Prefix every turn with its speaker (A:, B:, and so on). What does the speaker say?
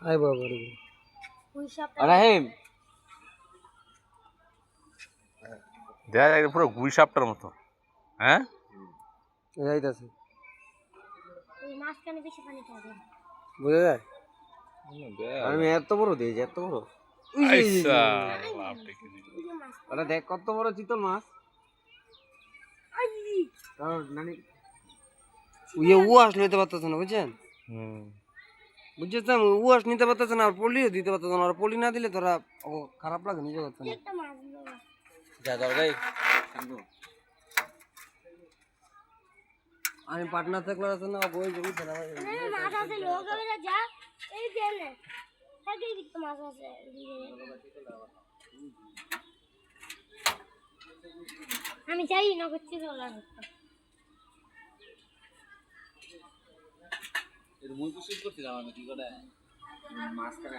A: I বাবা রে
B: রাহিম
C: দেখা যায় পুরো গুই সাপটার মতো। হ্যাঁ
A: যাইতাছে
D: ওই মাছখানে বেশি পানি খাবে
A: বুঝা যায় আমি এত বড় দিয়েছি এত বড়
C: আইসা বাপরে কি দিল।
A: ওটা দেখ কত বড় চিতল মাছ তার নানি ও আসলে নিতে পারতেছে না বুঝছেন বুঝছেন ও আস নিতে পারতেছে না আর পলিও দিতে পারতেছে না আর পলি না দিলে তোরা খারাপ লাগে নিজে করতে না
D: একটা মাছ দিল
B: যা দরকার
A: আমি পার্টনার থাকলে আছে না বই জমি না
D: মাছ আছে লোক হবে যা এই দেনে তাকে দিতে মাছ আছে আমি চাই না করছি তোলা
B: এর মুই তো শুট করছিলাম আমি কি করে মাঝখানে